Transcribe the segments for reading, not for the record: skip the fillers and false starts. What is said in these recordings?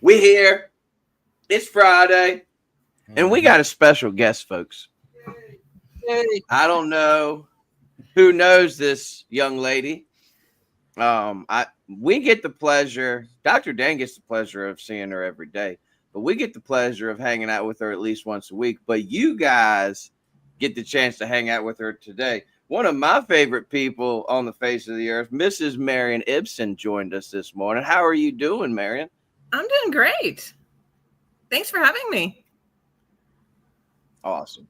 We here. It's Friday, and we got a special guest, folks. I don't know who knows this young lady. We get the pleasure. Dr. Dan gets the pleasure of seeing her every day, but we get the pleasure of hanging out with her at least once a week. But you guys get the chance to hang out with her today. One of my favorite people on the face of the earth, Mrs. Marion Ibsen, joined us this morning. How are you doing, Marion? I'm doing great. Thanks for having me. Awesome.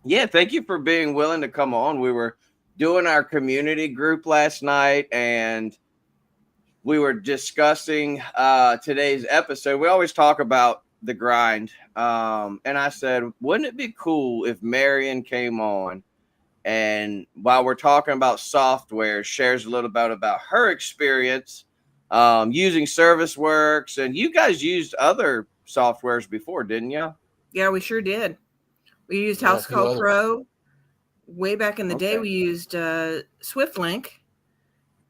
Yeah, thank you for being willing to come on. We were doing our community group last night, and we were discussing today's episode. We always talk about the grind. And I said, wouldn't it be cool if Marion came on and while we're talking about software, shares a little bit about her experience using ServiceWorks, and you guys used other softwares before, didn't you? Yeah, we sure did. We used House Call Pro. Way back in the day, we used SwiftLink,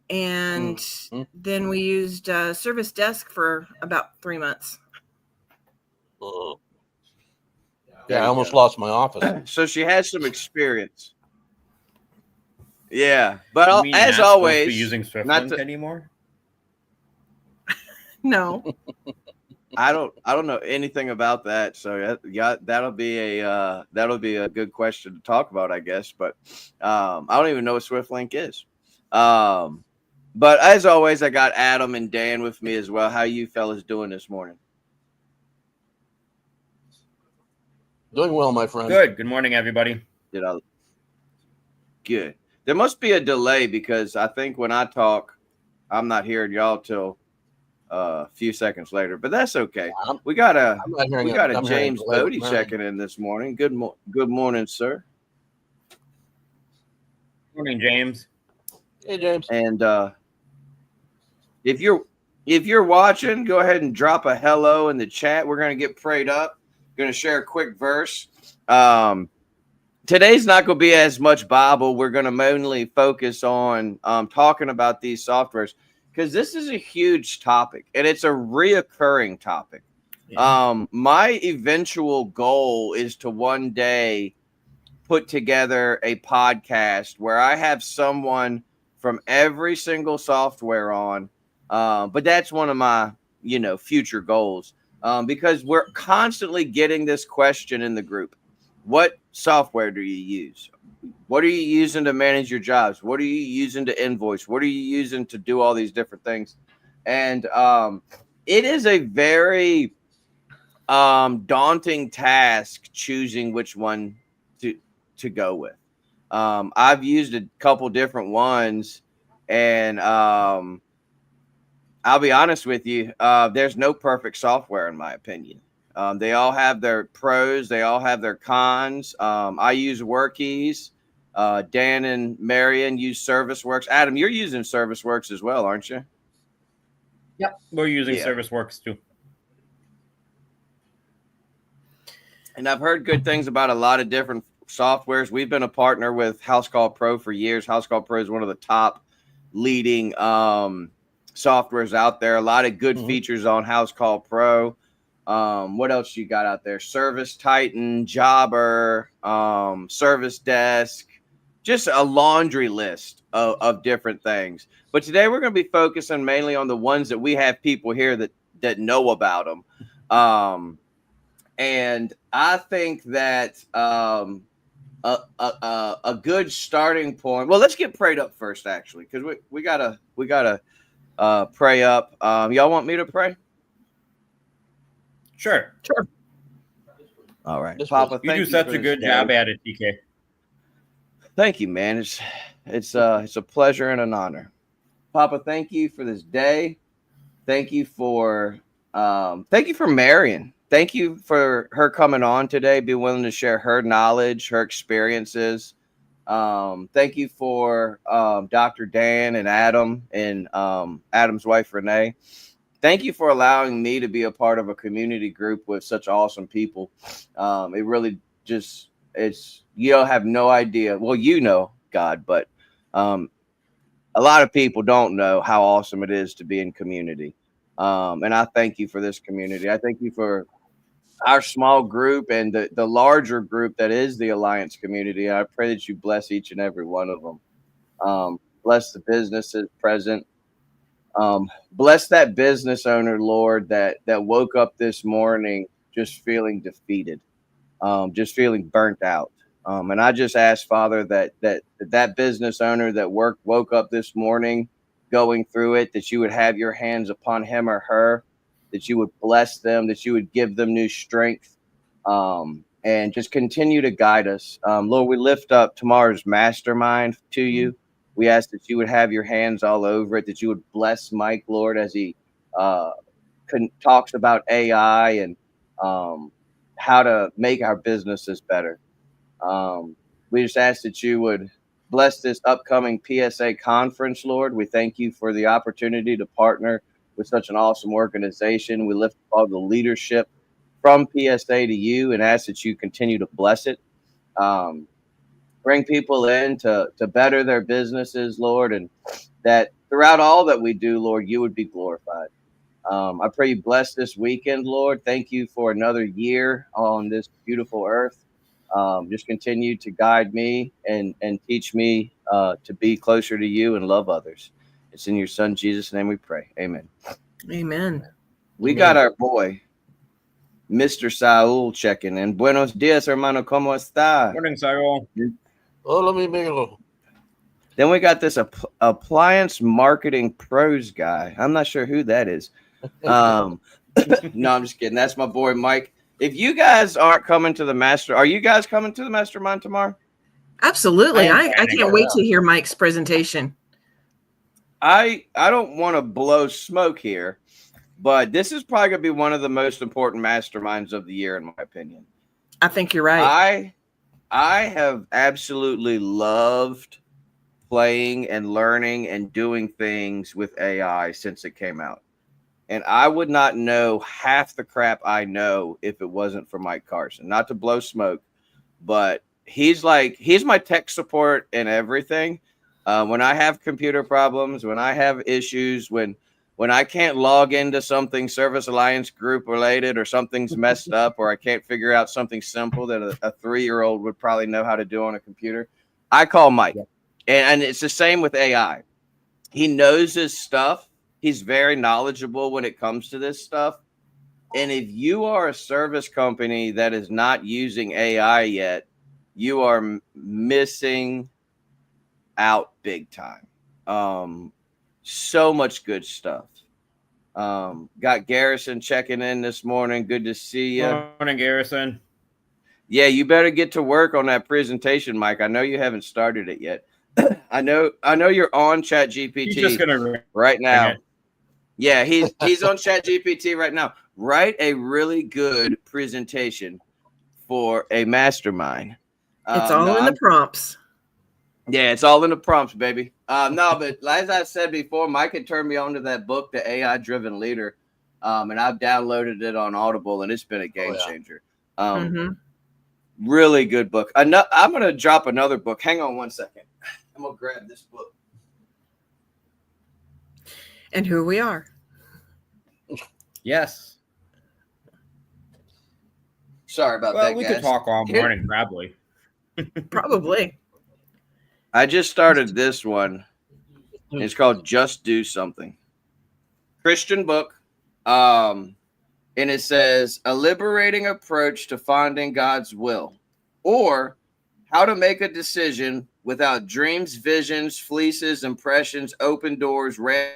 and then we used Service Desk for about 3 months. Yeah, I almost lost my office. So she has some experience. Yeah, but as always, using SwiftLink anymore. No. I don't know anything about that, so yeah, that'll be a good question to talk about, I guess. But I don't even know what SwiftLink is. But as always, I got Adam and Dan with me as well. How you fellas doing this morning? Doing well, my friend. Good. Good morning, everybody. Good. There must be a delay because I think when I talk, I'm not hearing y'all till a few seconds later, but that's okay. We got a James Bodie checking in this morning. Good morning, sir. Morning, James. Hey, James. And if you're watching, go ahead and drop a hello in the chat. We're gonna get prayed up. Going to share a quick verse. Today's not going to be as much Bible. We're going to mainly focus on talking about these softwares because this is a huge topic and it's a reoccurring topic. Yeah. My eventual goal is to one day put together a podcast where I have someone from every single software on. But that's one of my, future goals. Because we're constantly getting this question in the group. What software do you use? What are you using to manage your jobs? What are you using to invoice? What are you using to do all these different things? And it is a very daunting task choosing which one to go with. I've used a couple different ones, and I'll be honest with you. There's no perfect software, in my opinion. They all have their pros. They all have their cons. I use Workiz. Dan and Marion use ServiceWorks. Adam, you're using ServiceWorks as well, aren't you? Yep, we're using ServiceWorks too. And I've heard good things about a lot of different softwares. We've been a partner with House Call Pro for years. House Call Pro is one of the top leading softwares out there. A lot of good features on House Call Pro. What else you got out there? Service Titan, Jobber, Service Desk, just a laundry list of different things. But today we're going to be focusing mainly on the ones that we have people here that know about them. And I think that a good starting point. Well, let's get prayed up first, actually, because we gotta pray up. Y'all want me to pray? Sure. All right, Papa. You do such a good job at it, TK. Thank you, man. It's a pleasure and an honor. Papa, thank you for this day. Thank you for Marion. Thank you for her coming on today, be willing to share her knowledge, her experiences. Thank you for Dr. Dan and Adam and Adam's wife, Renee. Thank you for allowing me to be a part of a community group with such awesome people. It really just, you don't have no idea. Well, you know, God, but a lot of people don't know how awesome it is to be in community. And I thank you for this community. I thank you for our small group and the larger group that is the Alliance community. I pray that you bless each and every one of them. Bless the businesses present. Bless that business owner, Lord, that woke up this morning just feeling defeated, just feeling burnt out. And I just ask, Father, that business owner that woke up this morning going through it, that you would have your hands upon him or her, that you would bless them, that you would give them new strength, and just continue to guide us. Lord, we lift up tomorrow's mastermind to you. We ask that you would have your hands all over it, that you would bless Mike, Lord, as he talks about AI and how to make our businesses better. We just ask that you would bless this upcoming PSA conference, Lord. We thank you for the opportunity to partner with such an awesome organization. We lift all the leadership from PSA to you and ask that you continue to bless it. Bring people in to better their businesses, Lord, and that throughout all that we do, Lord, you would be glorified. I pray you bless this weekend, Lord. Thank you for another year on this beautiful earth. Just continue to guide me and teach me to be closer to you and love others. It's in your son, Jesus' name we pray. Amen. Amen. We got our boy, Mr. Saul, checking in. Buenos dias, hermano. ¿Cómo está? Morning, Saul. Oh, let me make a little. Then we got this appliance marketing pros guy. I'm not sure who that is. No, I'm just kidding. That's my boy, Mike. If you guys aren't coming to are you guys coming to the mastermind tomorrow? Absolutely. I can't wait to hear Mike's presentation. I don't want to blow smoke here, but this is probably going to be one of the most important masterminds of the year, in my opinion. I think you're right. I have absolutely loved playing and learning and doing things with AI since it came out. And I would not know half the crap I know if it wasn't for Mike Carson. Not to blow smoke, but he's my tech support and everything. When I have computer problems, when I have issues, when I can't log into something Service Alliance group related, or something's messed up, or I can't figure out something simple that a 3-year-old would probably know how to do on a computer, I call Mike. And it's the same with AI. He knows his stuff. He's very knowledgeable when it comes to this stuff. And if you are a service company that is not using AI yet, you are missing out big time. So much good stuff. Got Garrison checking in this morning. Good to see you. Morning, Garrison. Yeah, you better get to work on that presentation, Mike. I know you haven't started it yet. I know you're on ChatGPT. He's just gonna right now. Yeah, he's on ChatGPT right now. Write a really good presentation for a mastermind. It's all in the prompts. Yeah, it's all in the prompts, baby. No, but as I said before, Mike had turned me on to that book, The AI Driven Leader, and I've downloaded it on Audible, and it's been a game changer. Really good book. I'm going to drop another book. Hang on one second. I'm going to grab this book. And here we are. Yes. Sorry about that, Well, we guys. could talk all morning, probably. Probably. I just started this one. It's called Just Do Something. Christian book. And it says, a liberating approach to finding God's will, or how to make a decision without dreams, visions, fleeces, impressions, open doors, random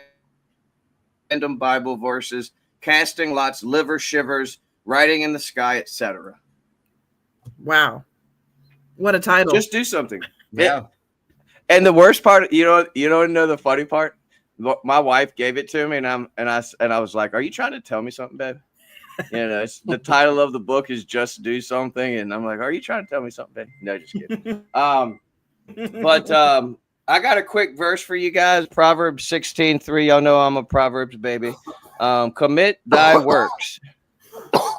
Bible verses, casting lots, liver shivers, writing in the sky, etc. Wow. What a title. Just do something. Yeah. And the worst part, you know the funny part? My wife gave it to me, and I was like, "Are you trying to tell me something, babe?" It's, the title of the book is Just Do Something, and I'm like, "Are you trying to tell me something, babe?" No, just kidding. But I got a quick verse for you guys. Proverbs 16:3. Y'all know I'm a Proverbs baby. Commit thy works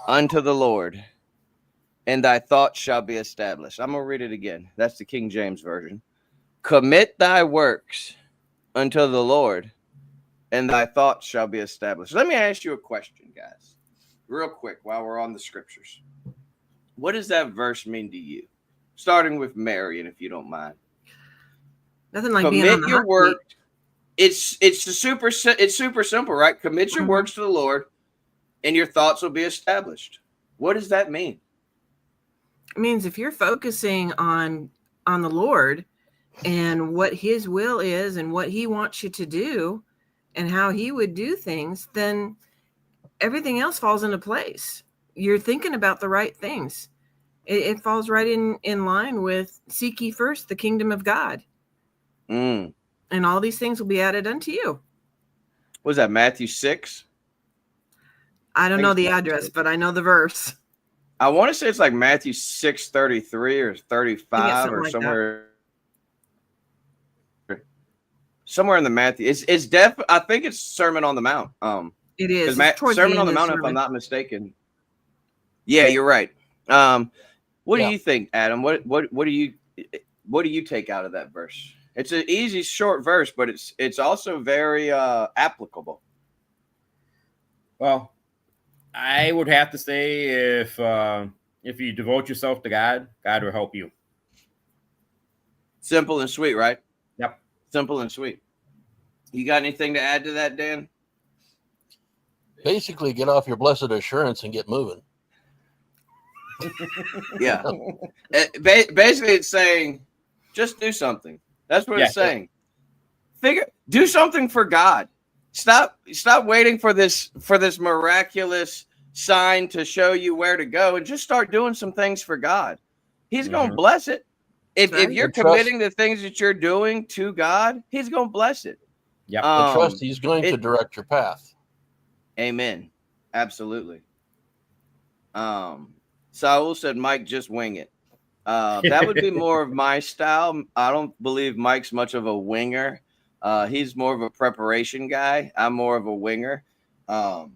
unto the Lord, and thy thoughts shall be established. I'm gonna read it again. That's the King James version. Commit thy works unto the Lord, and thy thoughts shall be established. Let me ask you a question, guys, real quick while we're on the scriptures. What does that verse mean to you? Starting with Marion, if you don't mind. Nothing like being on the your hot work. It's super simple, right? Commit your works to the Lord, and your thoughts will be established. What does that mean? It means if you're focusing on the Lord and what his will is and what he wants you to do and how he would do things, then everything else falls into place. You're thinking about the right things. It falls right in line with seek ye first the kingdom of God. And all these things will be added unto you. Was that Matthew 6? I don't know the address, but I know the verse. I want to say it's like Matthew 6:33 or 35 or somewhere. Somewhere in the Matthew. It's I think it's Sermon on the Mount. It is. Sermon on the Mount, if I'm not mistaken. Yeah, you're right. What do you think, Adam? What do you take out of that verse? It's an easy, short verse, but it's also very applicable. Well, I would have to say if you devote yourself to God, God will help you. Simple and sweet, right? Yep. Simple and sweet. You got anything to add to that, Dan? Basically, get off your blessed assurance and get moving. Yeah. Basically, it's saying, just do something. That's what it's saying. Do something for God. Stop waiting for this miraculous sign to show you where to go, and just start doing some things for God. He's going to bless it. If you're committing the things that you're doing to God, he's going to bless it. Yep. And trust he's going to direct your path. Amen. Absolutely. Saul said, Mike, just wing it. That would be more of my style. I don't believe Mike's much of a winger. He's more of a preparation guy. I'm more of a winger. But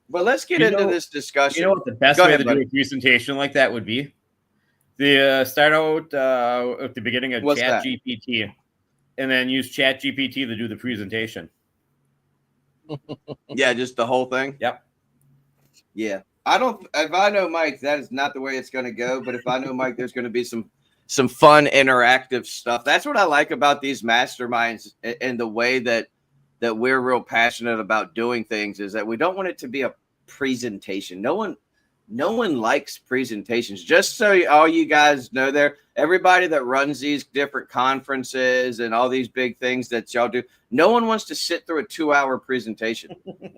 let's get into this discussion. You know what the best way to do a presentation like that would be? Start out at the beginning of ChatGPT, and then use ChatGPT to do the presentation. Yeah, just the whole thing. Yep. Yeah. If I know Mike, that is not the way it's going to go. But if I know Mike, there's going to be some fun interactive stuff. That's what I like about these masterminds and the way that we're real passionate about doing things is that we don't want it to be a presentation. No one likes presentations. Just so all you guys know there, everybody that runs these different conferences and all these big things that y'all do, no one wants to sit through a 2-hour presentation.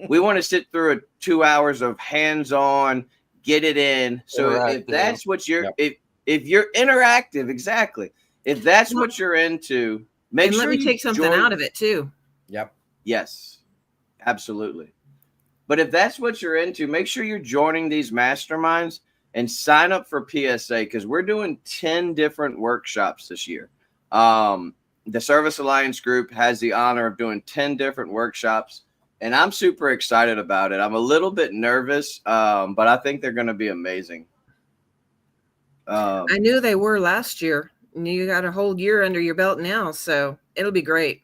We want to sit through 2 hours of hands-on, get it in. So if that's what you're, if you're interactive, exactly. If that's what you're into, make sure you take something out of it too. Yep. Yes, absolutely. But if that's what you're into, make sure you're joining these masterminds and sign up for PSA because we're doing 10 different workshops this year. The Service Alliance group has the honor of doing 10 different workshops, and I'm super excited about it. I'm a little bit nervous, but I think they're going to be amazing. I knew they were last year. And you got a whole year under your belt now, so it'll be great.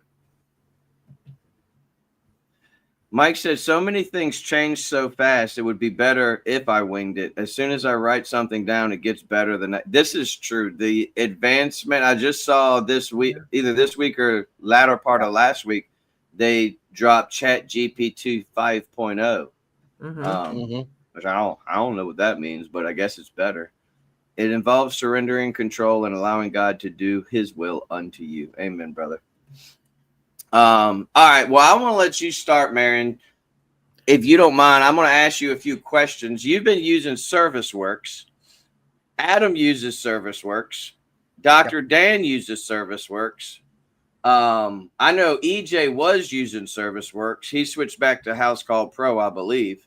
Mike says, so many things change so fast. It would be better if I winged it. As soon as I write something down, it gets better than that. This is true. The advancement I just saw this week, either this week or latter part of last week, they dropped ChatGPT 5.0, which I don't know what that means, but I guess it's better. It involves surrendering control and allowing God to do his will unto you. Amen, brother. All right. Well, I want to let you start, Marion. If you don't mind, I'm going to ask you a few questions. You've been using ServiceWorks. Adam uses ServiceWorks. Dr. Dan uses ServiceWorks. I know EJ was using ServiceWorks. He switched back to House Call Pro, I believe.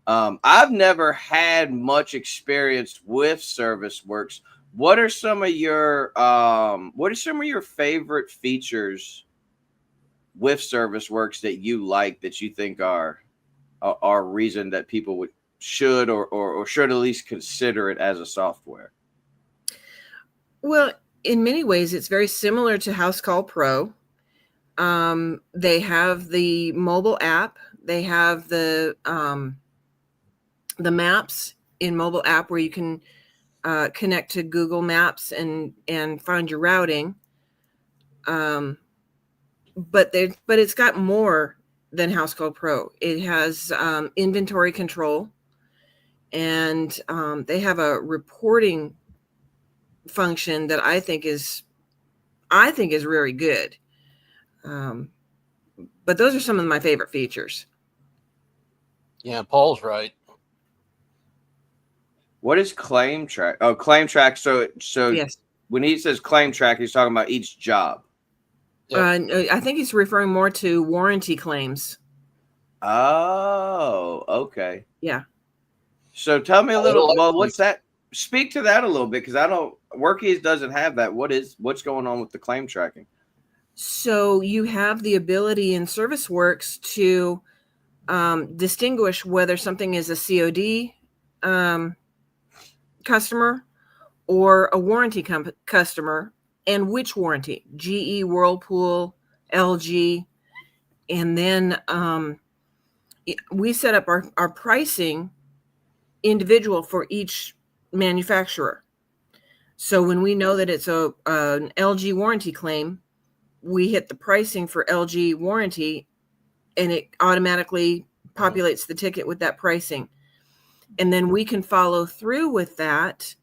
I've never had much experience with ServiceWorks. What are some of your favorite features with ServiceWorks that you like, that you think are reason that people should at least consider it as a software? Well, in many ways, it's very similar to House Call Pro. They have the mobile app. They have the maps in mobile app where you can connect to Google Maps and find your routing. But it's got more than House Call Pro. It has inventory control, and they have a reporting function that I think is really good. But those are some of my favorite features. Yeah, Paul's right. What is claim track? Oh, claim track. So Yes. When he says claim track, he's talking about each job. Yep. I think he's referring more to warranty claims. Oh, okay. Yeah. So tell me a little. Well, what's that? Speak to that a little bit, because I don't. Workiz doesn't have that. What's going on with the claim tracking? So you have the ability in ServiceWorks to distinguish whether something is a COD customer or a warranty customer, and which warranty: GE, Whirlpool, LG. And then we set up our pricing individual for each manufacturer. So when we know that it's an LG warranty claim, we hit the pricing for LG warranty, and it automatically populates the ticket with that pricing. And then we can follow through with that.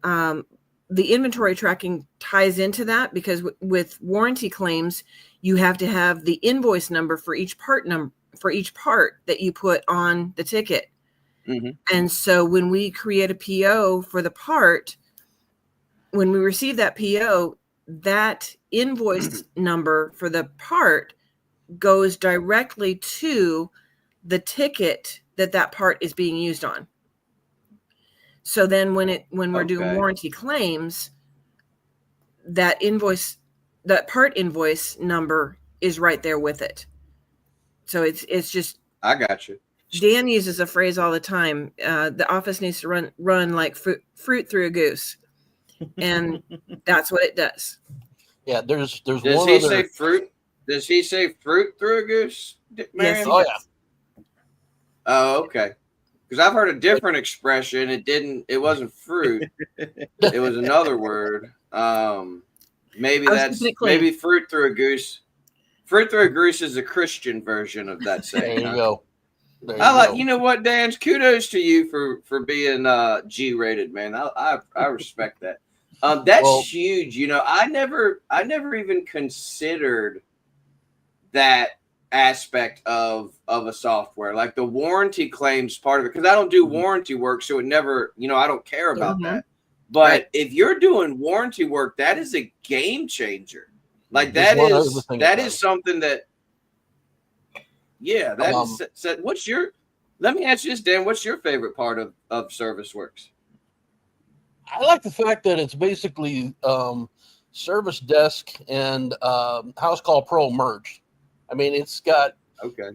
The inventory tracking ties into that, because with warranty claims, you have to have the invoice number for each part that you put on the ticket. Mm-hmm. And so when we create a PO for the part, when we receive that PO, that invoice number for the part goes directly to the ticket that part is being used on. So then when we're doing warranty claims, that part invoice number is right there with it. So it's just, I got you. Dan uses a phrase all the time. The office needs to run like fruit through a goose. And that's what it does. Yeah, there's Does he say fruit? Does he say fruit through a goose? Yes. Oh yeah. Oh, okay. Because I've heard a different expression. It wasn't fruit. It was another word. Maybe fruit through a goose. Fruit through a goose is a Christian version of that saying. There you go. You know what, Dan? Kudos to you for being G-rated, man. I respect that. That's huge. You know, I never even considered that aspect of a software, like the warranty claims part of it, because I don't do warranty work, so it never, I don't care about that. But if you're doing warranty work, that is a game changer. Like that is something that, let me ask you this, Dan, what's your favorite part of ServiceWorks? I like the fact that it's basically Service Desk and House Call Pro merged. I mean, it's got. Okay.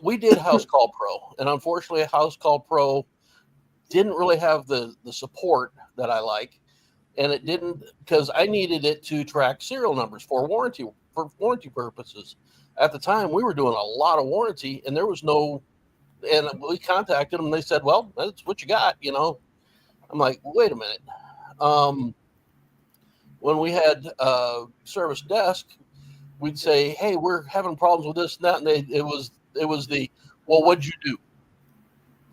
We did House Call Pro, and unfortunately, House Call Pro didn't really have the support that I like, and it didn't, because I needed it to track serial numbers for warranty purposes. At the time, we were doing a lot of warranty, and there was no. And we contacted them, and they said, "Well, that's what you got," I'm like, wait a minute. When we had Service Desk, we'd say, "Hey, we're having problems with this and that," and it was well, what'd you do?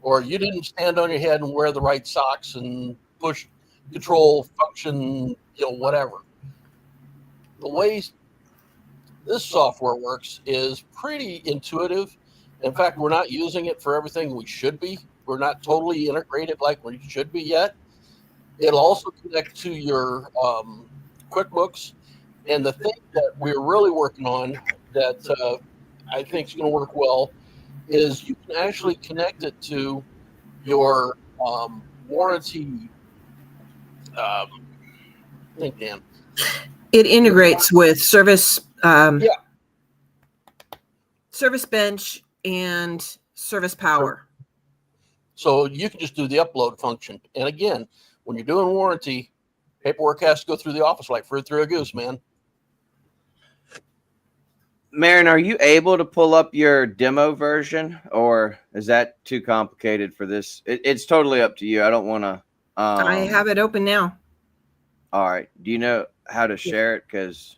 Or you didn't stand on your head and wear the right socks and push control function, whatever. The way this software works is pretty intuitive. In fact, we're not using it for everything we should be. We're not totally integrated like we should be yet. It'll also connect to your QuickBooks. And the thing that we're really working on that I think is going to work well is you can actually connect it to your warranty. Think, Dan. It integrates with Service Bench and Service Power. So you can just do the upload function. And again, when you're doing warranty, paperwork has to go through the office like fruit through a goose, man. Marin, are you able to pull up your demo version, or is that too complicated for this? It's totally up to you. I don't want to. I have it open now. All right. Do you know how to share it? Because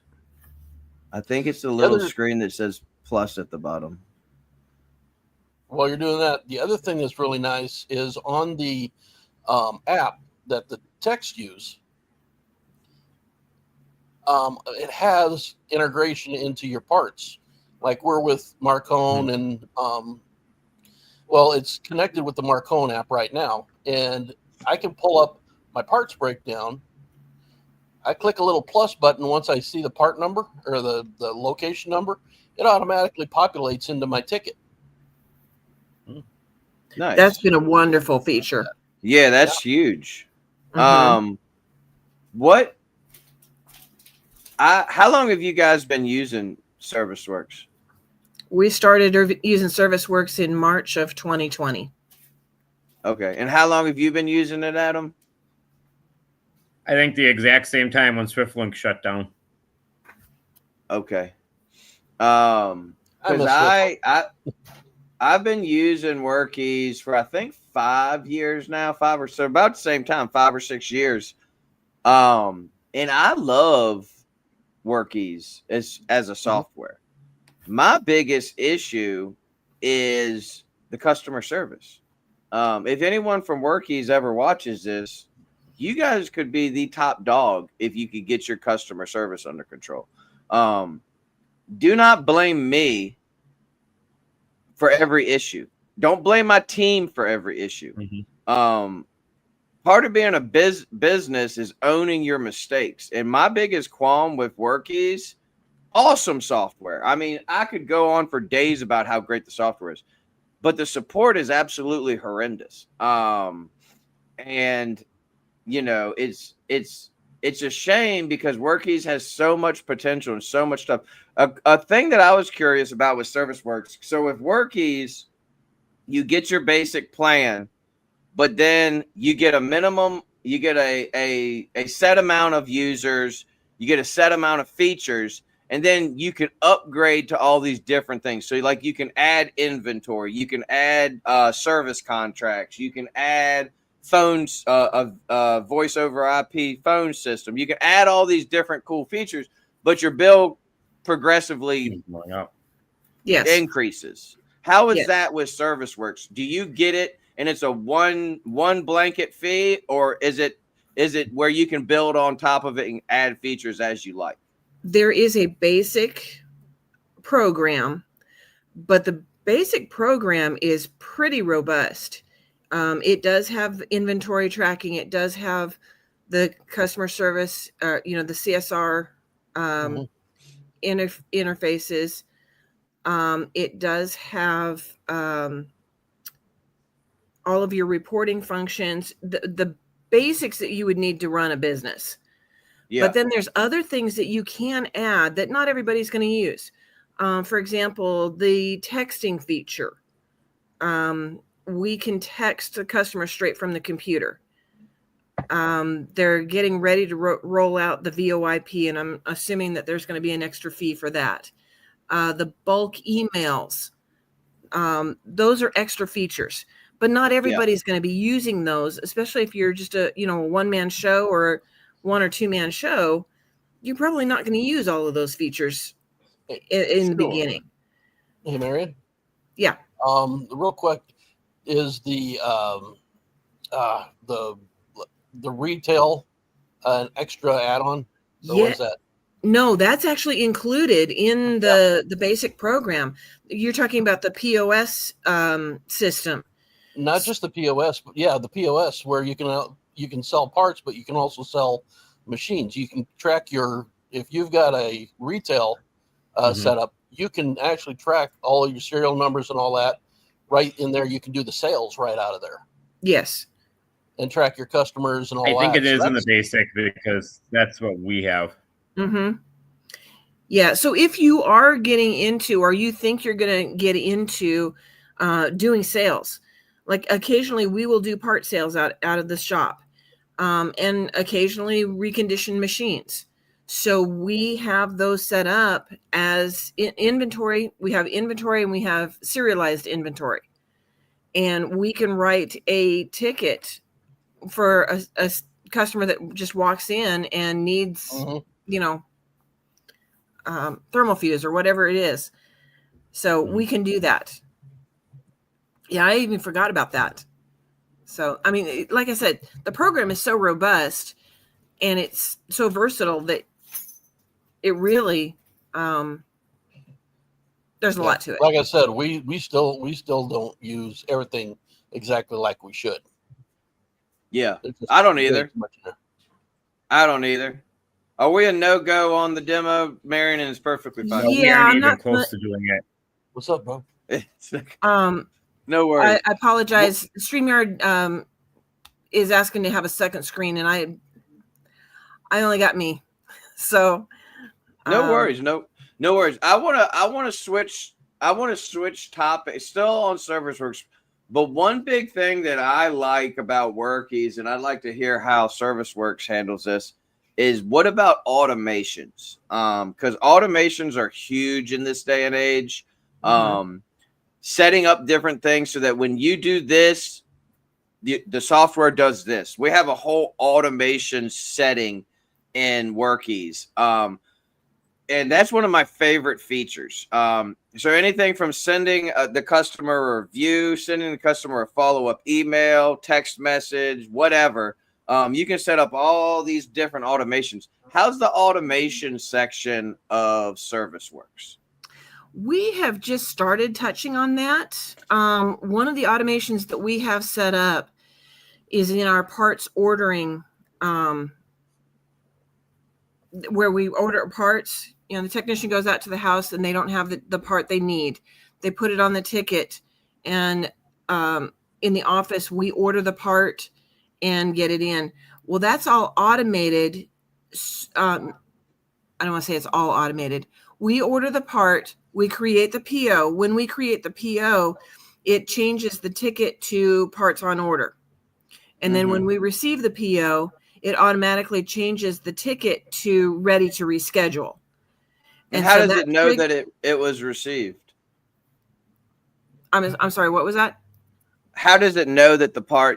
I think it's the little screen that says plus at the bottom. While you're doing that, the other thing that's really nice is on the app that the techs use, it has integration into your parts. Like we're with Marcone and, well, it's connected with the Marcone app right now. And I can pull up my parts breakdown. I click a little plus button once I see the part number or the location number. It automatically populates into my ticket. Nice. That's been a wonderful feature. Yeah, that's huge. Mm-hmm. How long have you guys been using ServiceWorks? We started using ServiceWorks in March of 2020. Okay. And how long have you been using it, Adam? I think the exact same time when SwiftLink shut down. Okay. Because I've been using Workiz for I think 5 years now, about the same time, 5 or 6 years. And I love Workiz as a software. My biggest issue is the customer service. If anyone from Workiz ever watches this, you guys could be the top dog if you could get your customer service under control. Do not blame me for every issue. Don't blame my team for every issue. Mm-hmm. Part of being a business is owning your mistakes. And my biggest qualm with Workiz, awesome software. I mean, I could go on for days about how great the software is, but the support is absolutely horrendous. And you know, it's a shame because Workiz has so much potential and so much stuff. A thing that I was curious about with ServiceWorks. So with Workiz, you get your basic plan, but then you get a minimum, you get a set amount of users, you get a set amount of features, and then you can upgrade to all these different things. So like you can add inventory, you can add service contracts, you can add phones, voice over IP phone system. You can add all these different cool features, but your bill progressively increases. How is that with ServiceWorks? Do you get it and it's a one blanket fee, or is it where you can build on top of it and add features as you like? There is a basic program, but the basic program is pretty robust. It does have inventory tracking. It does have the customer service, the CSR interfaces. It does have all of your reporting functions, the basics that you would need to run a business. Yeah. But then there's other things that you can add that not everybody's going to use. For example, the texting feature. We can text the customer straight from the computer. They're getting ready to roll out the VoIP, and I'm assuming that there's going to be an extra fee for that. The bulk emails, those are extra features, but not everybody's going to be using those, especially if you're just a one-man show or 1 or 2 man show. You're probably not going to use all of those features in the beginning. Hey, Marion? Yeah. Real quick, is the retail an extra add-on? So what is that? No, that's actually included in the basic program. You're talking about the POS system. Not just the POS, but the POS where you can sell parts, but you can also sell machines. You can track if you've got a retail setup, you can actually track all of your serial numbers and all that right in there. You can do the sales right out of there. Yes. And track your customers and all that. I think it is in the basic because that's what we have. Mm-hmm. Yeah. So if you are getting into, or you think you're going to get into doing sales, like occasionally we will do part sales out of the shop, and occasionally recondition machines. So we have those set up as inventory. We have inventory and we have serialized inventory. And we can write a ticket for a customer that just walks in and needs, thermal fuse or whatever it is. So we can do that. Yeah, I even forgot about that. So, I mean, like I said, the program is so robust and it's so versatile that it really, there's a lot to it. Like I said, we still don't use everything exactly like we should. Yeah, I don't either. I don't either. Are we a no-go on the demo? Marion is perfectly fine. No, we aren't even close to doing it. What's up, bro? No worries. I apologize. StreamYard is asking to have a second screen, and I only got me. So no worries. No worries. I wanna switch topic. Still on ServiceWorks, but one big thing that I like about Workiz, and I'd like to hear how ServiceWorks handles this, is what about automations? Because automations are huge in this day and age. Setting up different things so that when you do this, the software does this. We have a whole automation setting in Workiz. And that's one of my favorite features. So anything from sending the customer a review, sending the customer a follow-up email, text message, whatever, you can set up all these different automations. How's the automation section of ServiceWorks? We have just started touching on that. One of the automations that we have set up is in our parts ordering, where we order parts. The technician goes out to the house and they don't have the part they need. They put it on the ticket, and in the office, we order the part and get it in. Well, that's all automated. I don't want to say it's all automated. We order the part, we create the PO. When we create the PO, it changes the ticket to parts on order. And then when we receive the PO, it automatically changes the ticket to ready to reschedule. And how does it know that it was received? I'm sorry, what was that? How does it know that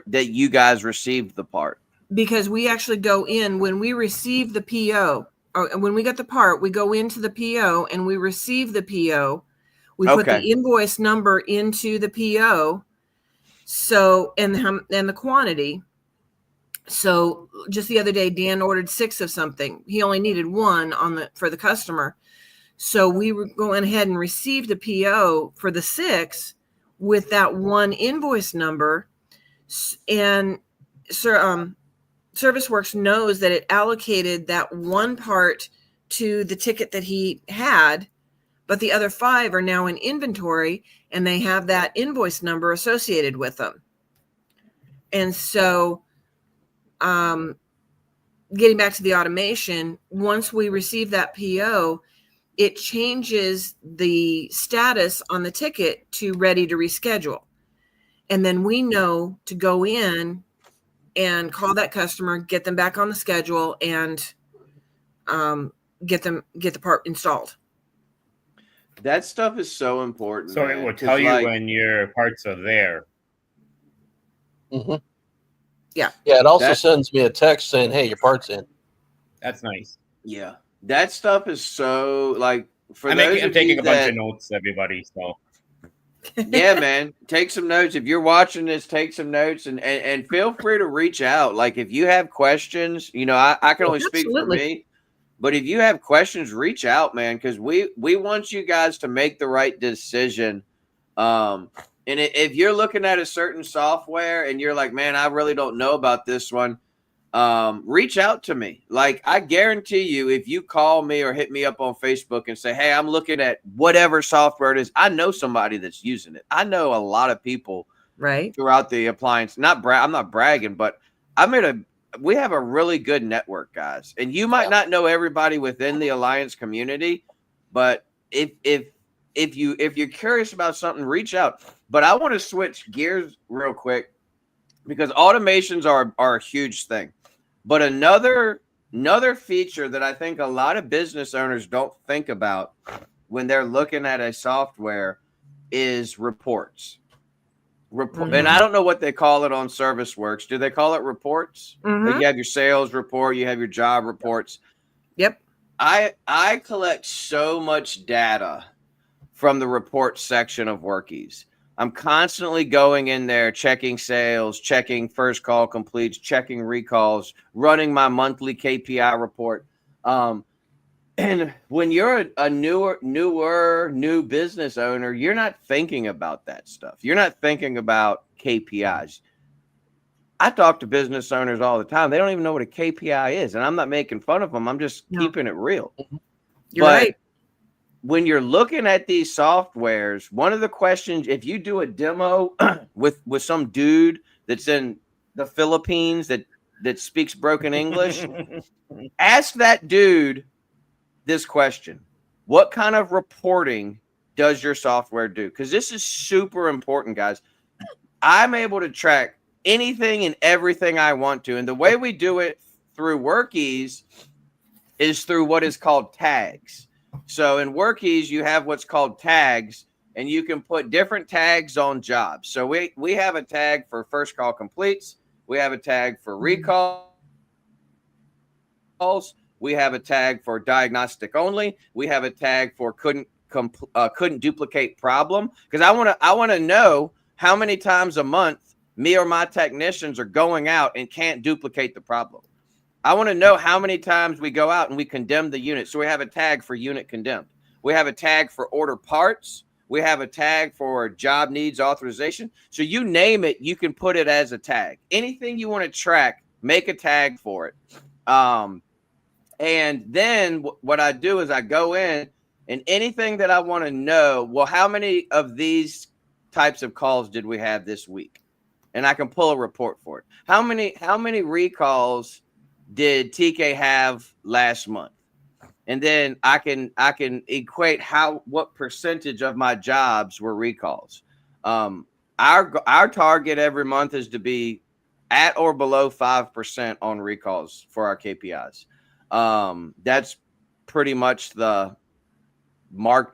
that you guys received the part? Because we actually go in when we receive the PO, or when we get the part, we go into the PO and we receive the PO. We put the invoice number into the PO. So, and the quantity. So just the other day, Dan ordered 6 of something. He only needed 1 for the customer. So we were going ahead and received the PO for the 6 with that 1 invoice number. And ServiceWorks knows that it allocated that 1 part to the ticket that he had, but the other 5 are now in inventory and they have that invoice number associated with them. And so, getting back to the automation, once we receive that PO, it changes the status on the ticket to ready to reschedule. And then we know to go in and call that customer, get them back on the schedule, and get the part installed. That stuff is so important. So it will tell you when your parts are there. Yeah. Yeah. It also sends me a text saying, "Hey, your part's in." That's nice. Yeah. That stuff is so I'm taking a bunch of notes, everybody. So yeah, man, take some notes. If you're watching this, take some notes and feel free to reach out. Like if you have questions, I can only speak for me, but if you have questions, reach out, man, because we want you guys to make the right decision. And if you're looking at a certain software and you're like, man, I really don't know about this one, reach out to me. Like I guarantee you, if you call me or hit me up on Facebook and say, hey, I'm looking at whatever software it is, I know somebody that's using it. I know a lot of people throughout the appliance. I'm not bragging, but we have a really good network, guys. And you might not know everybody within the Alliance community, but if you're curious about something, reach out. But I want to switch gears real quick because automations are a huge thing. But another Another feature that I think a lot of business owners don't think about when they're looking at a software is reports. And I don't know what they call it on ServiceWorks. Do they call it reports? Like you have your sales report, you have your job reports. Yep. I collect so much data from the reports section of Workiz. I'm constantly going in there, checking sales, checking first call completes, checking recalls, running my monthly KPI report. And when you're a new business owner, you're not thinking about that stuff. You're not thinking about KPIs. I talk to business owners all the time. They don't even know what a KPI is. And I'm not making fun of them. I'm just keeping it real. You're right. When you're looking at these softwares, one of the questions, if you do a demo with some dude that's in the Philippines that speaks broken English, ask that dude this question: what kind of reporting does your software do? Because this is super important, guys. I'm able to track anything and everything I want to. And the way we do it through Workiz is through what is called tags. So in Workiz, you have what's called tags, and you can put different tags on jobs. So we have a tag for first call completes. We have a tag for recalls. We have a tag for diagnostic only. We have a tag for couldn't duplicate problem. Because I want to know how many times a month me or my technicians are going out and can't duplicate the problem. I want to know how many times we go out and we condemn the unit. So we have a tag for unit condemned. We have a tag for order parts. We have a tag for job needs authorization. So you name it, you can put it as a tag. Anything you want to track, make a tag for it. And then what I do is I go in and anything that I want to know, well, how many of these types of calls did we have this week? And I can pull a report for it. How many recalls did TK have last month? And then I can equate what percentage of my jobs were recalls. Our target every month is to be at or below 5% on recalls for our KPIs. That's pretty much the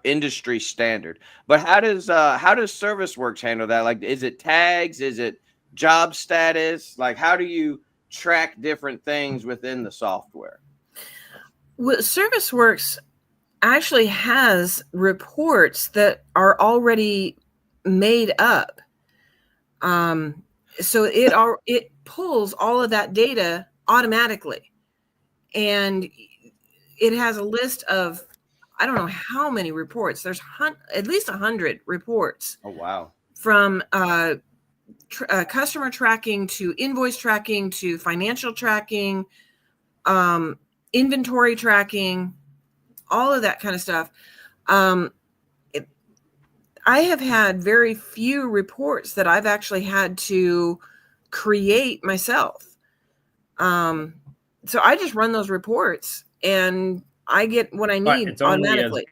industry standard. But how does ServiceWorks handle that? Like, is it tags? Is it job status? Like, how do you track different things within the software? Well, ServiceWorks actually has reports that are already made up. So it pulls all of that data automatically, and it has a list of, I don't know how many reports. There's at least 100 reports. Oh, wow. From customer tracking to invoice tracking to financial tracking, inventory tracking, all of that kind of stuff. I have had very few reports that I've actually had to create myself. So I just run those reports and I get what I need it's only automatically. As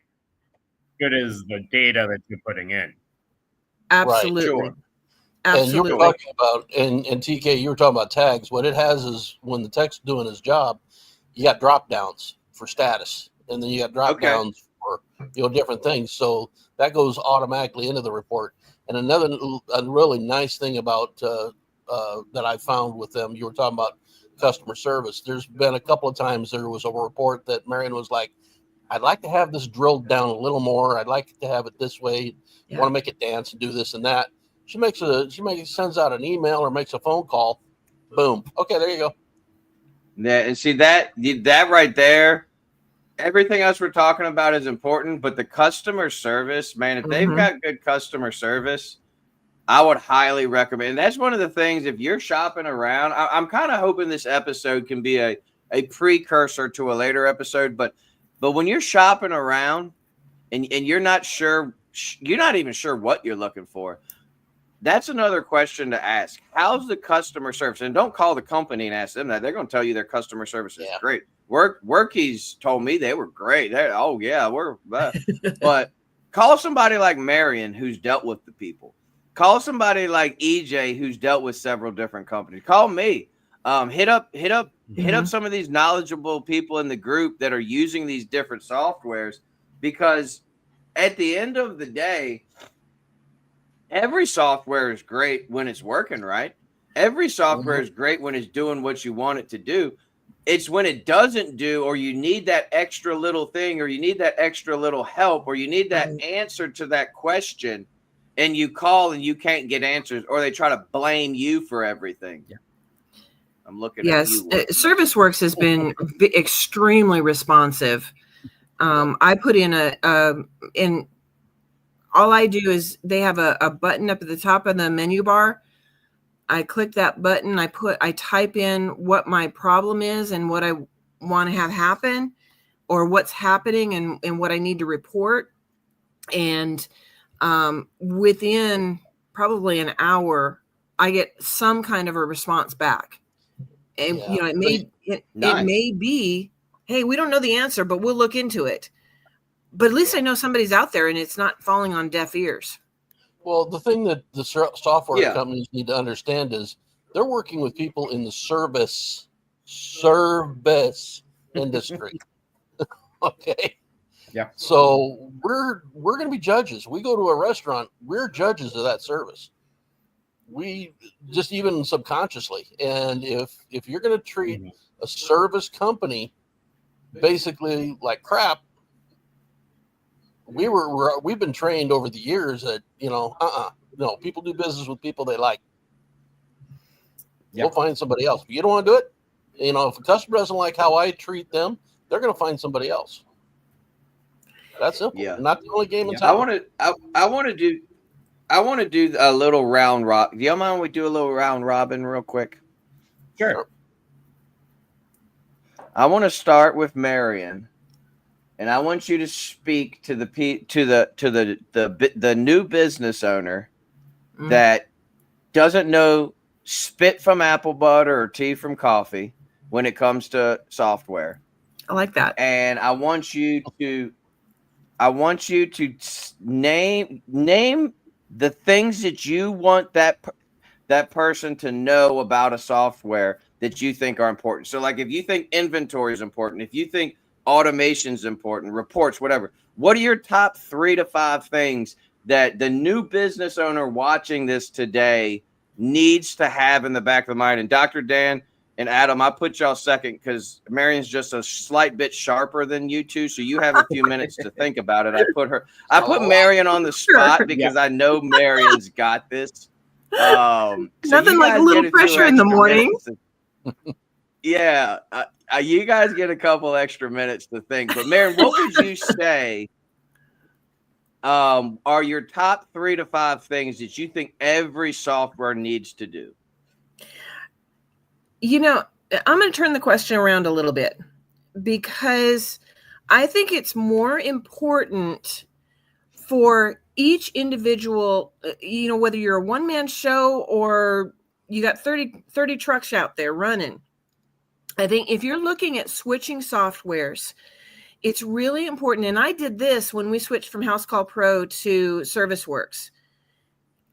good as the data that you're putting in. Absolutely. Right, sure. Absolutely. And you were talking about, and TK, you were talking about tags. What it has is when the tech's doing his job, you got drop downs for status, and then you got drop downs for different things. So that goes automatically into the report. And a really nice thing about that I found with them, you were talking about customer service. There's been a couple of times there was a report that Marion was like, I'd like to have this drilled down a little more. I'd like to have it this way. I want to make it dance and do this and that. She sends out an email or makes a phone call. Boom. Okay, there you go. Yeah, and see that right there. Everything else we're talking about is important, but the customer service, man, if they've got good customer service, I would highly recommend. And that's one of the things, if you're shopping around, I'm kind of hoping this episode can be a precursor to a later episode, but when you're shopping around and you're not even sure what you're looking for, that's another question to ask. How's the customer service? And don't call the company and ask them that. They're going to tell you their customer service is great. Workiz told me they were great. But call somebody like Marion who's dealt with the people. Call somebody like EJ who's dealt with several different companies. Call me. hit up some of these knowledgeable people in the group that are using these different softwares, because at the end of the day, every software is great when it's working right. Every software is great when it's doing what you want it to do. It's when it doesn't do, or you need that extra little thing, or you need that extra little help, or you need that answer to that question, and you call and you can't get answers, or they try to blame you for everything. Yeah. I'm looking at you. ServiceWorks has been extremely responsive. I put in in all I do is they have a button up at the top of the menu bar. I click that button. I type in what my problem is and what I want to have happen, or what's happening and what I need to report. And within probably an hour, I get some kind of a response back. And it may be, hey, we don't know the answer, but we'll look into it. But at least I know somebody's out there and it's not falling on deaf ears. Well, the thing that the software companies need to understand is they're working with people in the service industry. Okay. Yeah. So we're going to be judges. We go to a restaurant, we're judges of that service. We just even subconsciously. And if you're going to treat a service company basically like crap, we've been trained over the years that, no, people do business with people they like. We'll find somebody else. If you don't want to do it, if a customer doesn't like how I treat them, they're going to find somebody else. That's simple. Yeah. Not the only game in town. I want to do a little round robin. Do you mind we do a little round robin real quick? Sure. I want to start with Marion. And I want you to speak to the new business owner that doesn't know spit from apple butter or tea from coffee when it comes to software. I like that. And I want you to name the things that you want that person to know about a software that you think are important. So, like, if you think inventory is important, if you think automation is important, reports, whatever. What are your top 3 to 5 things that the new business owner watching this today needs to have in the back of the mind? And Dr. Dan and Adam, I put y'all second because Marion's just a slight bit sharper than you two, so you have a few minutes to think about it. I put Marion on the spot because I know Marion's got this. Nothing like a little pressure in the morning. Yeah. You guys get a couple extra minutes to think. But Marion, what would you say are your top 3 to 5 things that you think every software needs to do? I'm going to turn the question around a little bit, because I think it's more important for each individual, whether you're a one-man show or you got 30 trucks out there running. I think if you're looking at switching softwares, it's really important. And I did this when we switched from House Call Pro to ServiceWorks.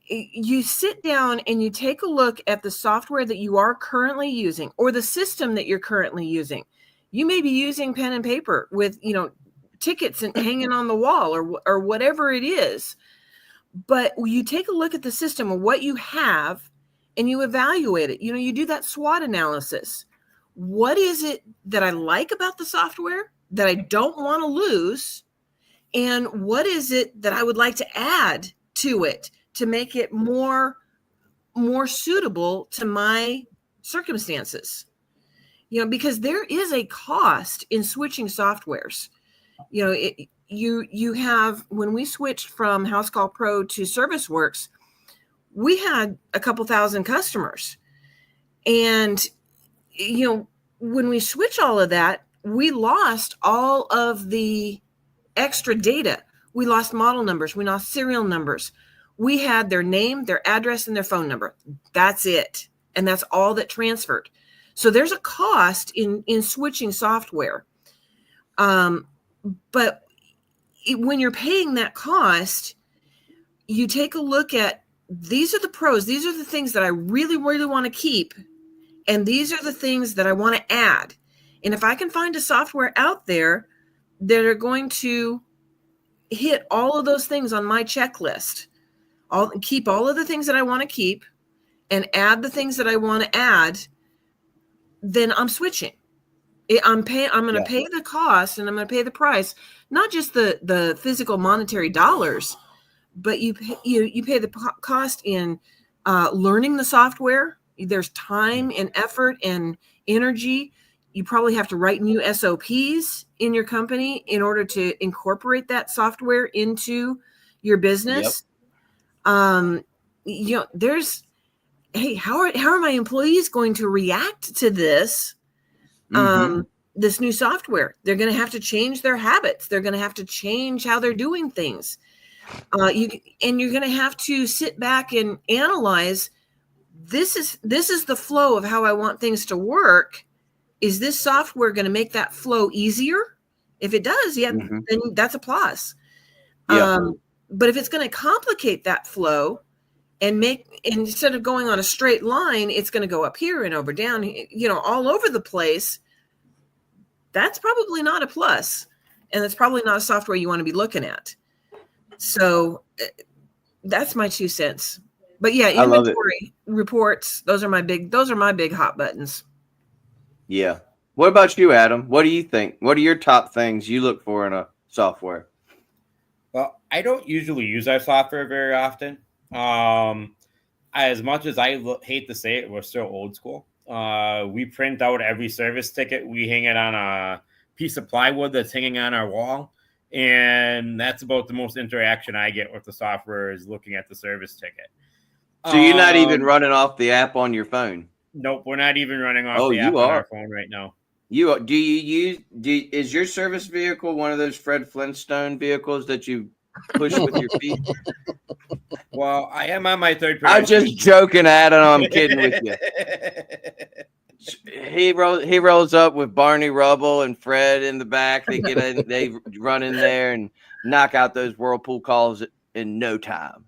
You sit down and you take a look at the software that you are currently using, or the system that you're currently using. You may be using pen and paper with, tickets and hanging on the wall or whatever it is. But you take a look at the system of what you have and you evaluate it. You do that SWOT analysis. What is it that I like about the software that I don't want to lose? And what is it that I would like to add to it to make it more suitable to my circumstances? Because there is a cost in switching softwares. You have, when we switched from House Call Pro to ServiceWorks, we had a couple thousand customers. And when we switch all of that, we lost all of the extra data. We lost model numbers. We lost serial numbers. We had their name, their address, and their phone number. That's it. And that's all that transferred. So there's a cost in switching software. But when you're paying that cost, you take a look at, these are the pros. These are the things that I really, really want to keep. And these are the things that I want to add. And if I can find a software out there that are going to hit all of those things on my checklist, keep all of the things that I want to keep and add the things that I want to add, then I'm switching. I'm going to pay the cost, and I'm going to pay the price, not just the physical monetary dollars, but you pay the cost in learning the software. There's time and effort and energy. You probably have to write new SOPs in your company in order to incorporate that software into your business. There's, hey, how are my employees going to react to this? This new software? They're going to have to change their habits. They're going to have to change how they're doing things. You're going to have to sit back and analyze. This is the flow of how I want things to work. Is this software going to make that flow easier? If it does, then that's a plus. But if it's going to complicate that flow and instead of going on a straight line, it's going to go up here and over down, all over the place, that's probably not a plus. And that's probably not a software you want to be looking at. So that's my 2 cents. But yeah, inventory reports, those are my big hot buttons. Yeah. What about you, Adam? What do you think? What are your top things you look for in a software? Well, I don't usually use our software very often. As much as I hate to say it, we're still old school. We print out every service ticket. We hang it on a piece of plywood that's hanging on our wall. And that's about the most interaction I get with the software is looking at the service ticket. So you're not even running off the app on your phone? Nope, we're not even running off the app on our phone right now. Is your service vehicle one of those Fred Flintstone vehicles that you push with your feet? Well, I am on my third person. I'm just joking, Adam. I'm kidding with you. He rolls up with Barney Rubble and Fred in the back. They get in, they run in there and knock out those whirlpool calls in no time.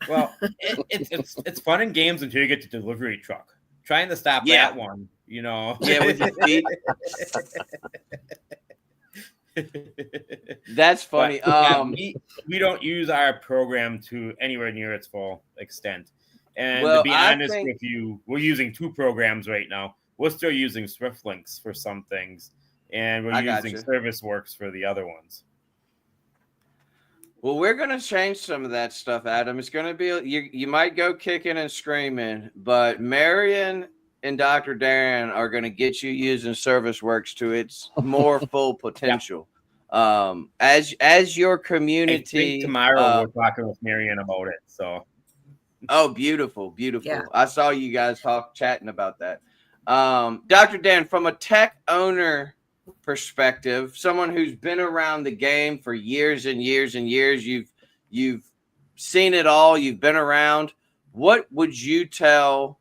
Well, it's fun in games until you get to delivery truck. Trying to stop that one, Yeah, with your feet. That's funny. But, we don't use our program to anywhere near its full extent. And to be honest with you, we're using 2 programs right now. We're still using SwiftLinks for some things, and we're using ServiceWorks for the other ones. Well, we're going to change some of that stuff, Adam. It's going to be, you might go kicking and screaming, but Marion and Dr. Darren are going to get you using ServiceWorks to its more full potential. As your community. I think tomorrow we're talking with Marion about it. So. Oh, beautiful. Yeah. I saw you guys chatting about that. Dr. Dan, from a tech owner perspective, someone who's been around the game for years and years and years, you've seen it all, you've been around. What would you tell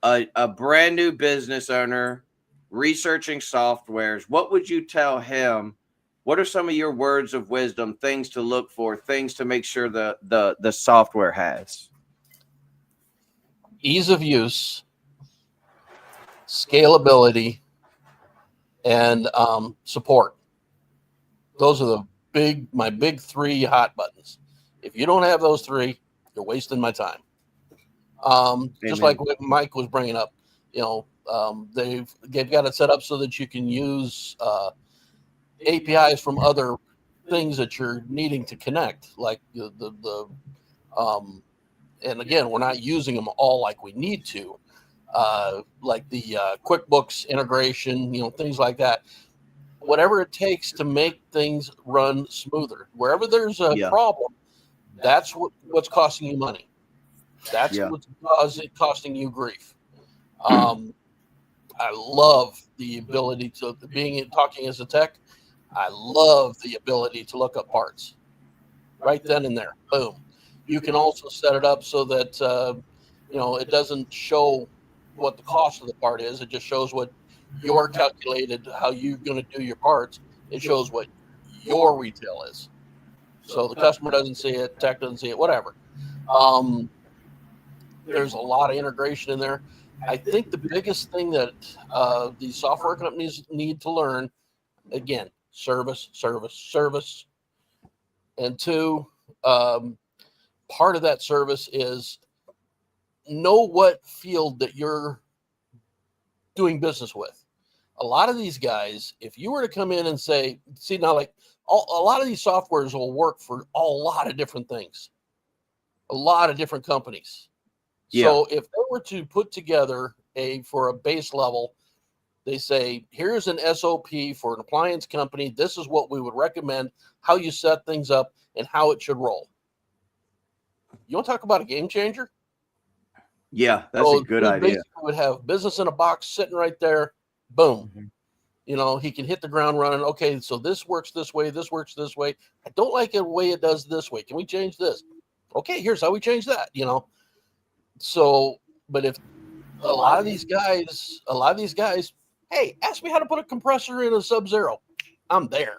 a brand new business owner researching softwares? What would you tell him? What are some of your words of wisdom, things to look for, things to make sure the software has? Ease of use, scalability, and support. Those are my big 3 hot buttons. If you don't have those 3, you're wasting my time. Just like what Mike was bringing up, they've got it set up so that you can use APIs from other things that you're needing to connect, like and again, we're not using them all like we need to, like the QuickBooks integration, things like that. Whatever it takes to make things run smoother. Wherever there's a problem, that's what's costing you money. That's what's costing you grief. I love the ability to talking as a tech. I love the ability to look up parts right then and there. Boom. You can also set it up so that it doesn't show what the cost of the part is. It just shows what your calculated, how you're going to do your parts. It shows what your retail is. So the customer doesn't see it, tech doesn't see it, whatever. There's a lot of integration in there. I think the biggest thing that these software companies need to learn, again, service. And two, part of that service is know what field that you're doing business with. A lot of these guys, if you were to come in and say, see now, like a lot of these softwares will work for a lot of different things, a lot of different companies. Yeah. So if they were to put together for a base level, they say, here's an SOP for an appliance company. This is what we would recommend, how you set things up and how it should roll. You want to talk about a game changer? Yeah, that's a good idea. Basically would have business in a box sitting right there. Boom. Mm-hmm. He can hit the ground running. Okay, so this works this way. This works this way. I don't like the way it does this way. Can we change this? Okay, here's how we change that, So, but if a lot of these guys, hey, ask me how to put a compressor in a Sub-Zero. I'm there.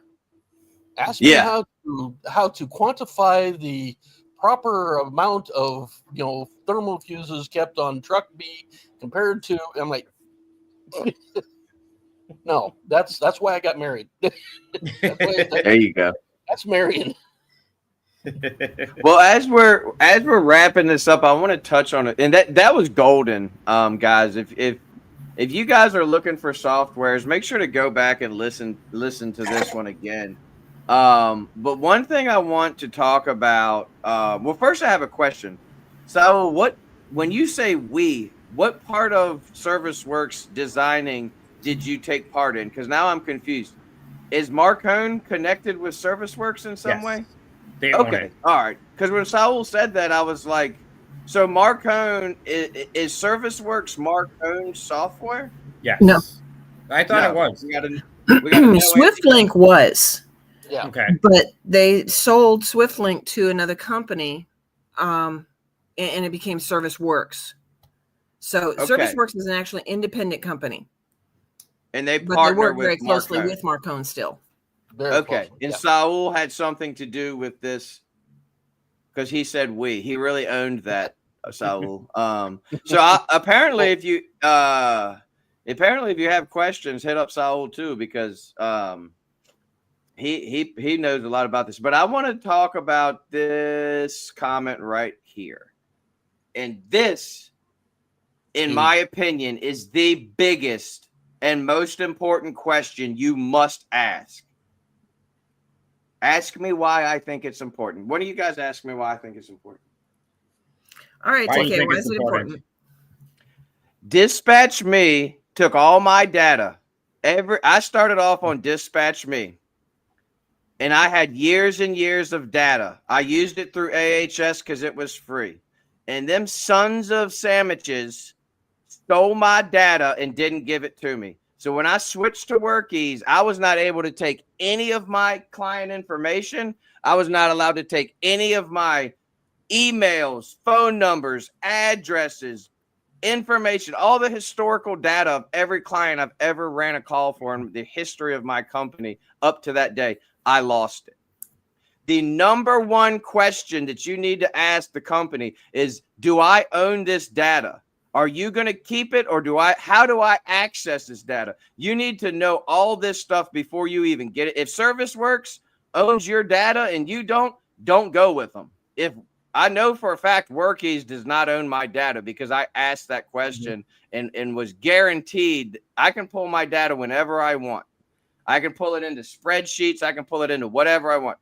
Ask me how to quantify the proper amount of, thermal fuses kept on truck B compared to, I'm like, no, that's why I got married. There you go. That's marrying. Well, as we're wrapping this up, I want to touch on it, and that was golden, guys. If you guys are looking for softwares, make sure to go back and listen to this one again. But one thing I want to talk about, well, first I have a question. So when you say what part of ServiceWorks designing did you take part in? Because now I'm confused. Is Marcone connected with ServiceWorks in some way? Okay. All right. Because when Saul said that, I was like, so Marcone, is ServiceWorks Marcone software? Yes. No. I thought it was. We got SwiftLink was. Yeah. Okay. But they sold SwiftLink to another company, and it became ServiceWorks. So ServiceWorks is an actually independent company. And they work very closely with Marcone still. Okay. And Saul had something to do with this because he said we. He really owned that, Saul. Apparently if you have questions, hit up Saul too, because he knows a lot about this. But I want to talk about this comment right here. And this, in my opinion, is the biggest and most important question you must ask. Ask me why I think it's important. One of you guys ask me why I think it's important. All right, okay. Why is it important? DispatchMe took all my data. I started off on DispatchMe, and I had years and years of data. I used it through AHS because it was free. And them sons of sandwiches stole my data and didn't give it to me. So when I switched to Workiz, I was not able to take any of my client information. I was not allowed to take any of my emails, phone numbers, addresses, information, all the historical data of every client I've ever ran a call for in the history of my company up to that day. I lost it. The number one question that you need to ask the company is, do I own this data? Are you going to keep it, or how do I access this data? You need to know all this stuff before you even get it. If ServiceWorks owns your data and you don't go with them. If I know for a fact Workiz does not own my data, because I asked that question and was guaranteed I can pull my data whenever I want. I can pull it into spreadsheets. I can pull it into whatever I want.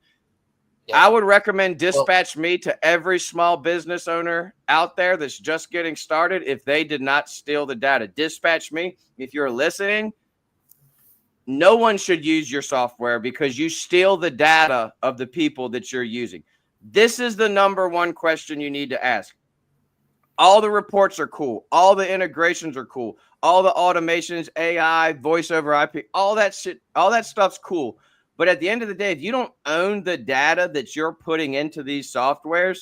Yeah. I would recommend DispatchMe to every small business owner out there that's just getting started if they did not steal the data. DispatchMe, if you're listening, no one should use your software because you steal the data of the people that you're using. This is the number one question you need to ask. All the reports are cool. All the integrations are cool. All the automations, AI, voice over IP, all that shit, all that stuff's cool. But at the end of the day, if you don't own the data that you're putting into these softwares,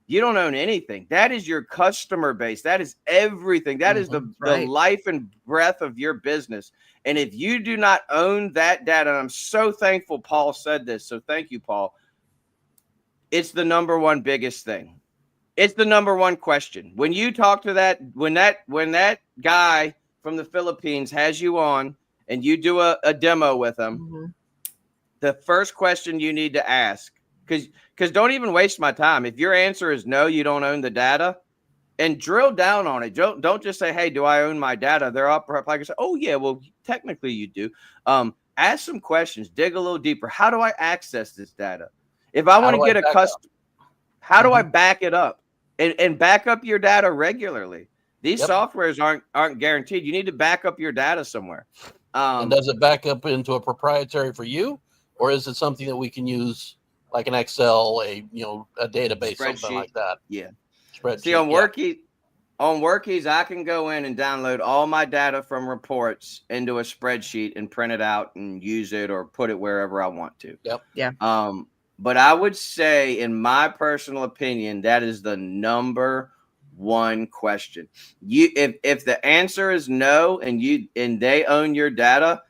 you don't own anything. That is your customer base. That is everything. That is the life and breath of your business. And if you do not own that data, and I'm so thankful Paul said this, so thank you, Paul. It's the number one biggest thing. It's the number one question. When you talk to when that guy from the Philippines has you on and you do a demo with them, the first question you need to ask, because don't even waste my time. If your answer is no, you don't own the data, and drill down on it. Don't just say, hey, do I own my data? They're up like I say, oh yeah, well, technically you do. Ask some questions, dig a little deeper. How do I access this data? If I want to get a custom, how do I back it up? And back up your data regularly. These softwares aren't guaranteed. You need to back up your data somewhere. And does it back up into a proprietary for you, or is it something that we can use like an Excel, a database, something like that? Yeah. Spreadsheet. See, on Workiz, I can go in and download all my data from reports into a spreadsheet and print it out and use it or put it wherever I want to. Yep. Yeah. But I would say, in my personal opinion, that is the number one question. If the answer is no and they own your data,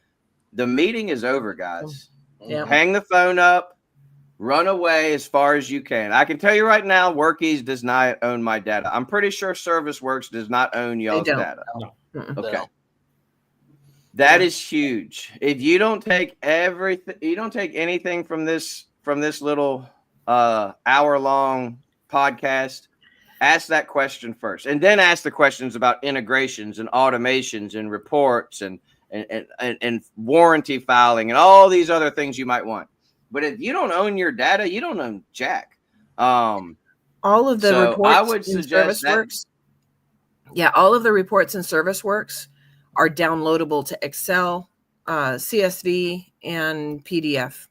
the meeting is over, guys. Yeah. Hang the phone up, run away as far as you can. I can tell you right now, Workiz does not own my data. I'm pretty sure ServiceWorks does not own y'all's data. No. Okay. That is huge. If you don't take anything from this little hour-long podcast, ask that question first, and then ask the questions about integrations and automations and reports and warranty filing and all these other things you might want. But if you don't own your data, you don't own jack. All of the reports I would suggest ServiceWorks. Yeah, all of the reports in ServiceWorks are downloadable to Excel, CSV, and PDF.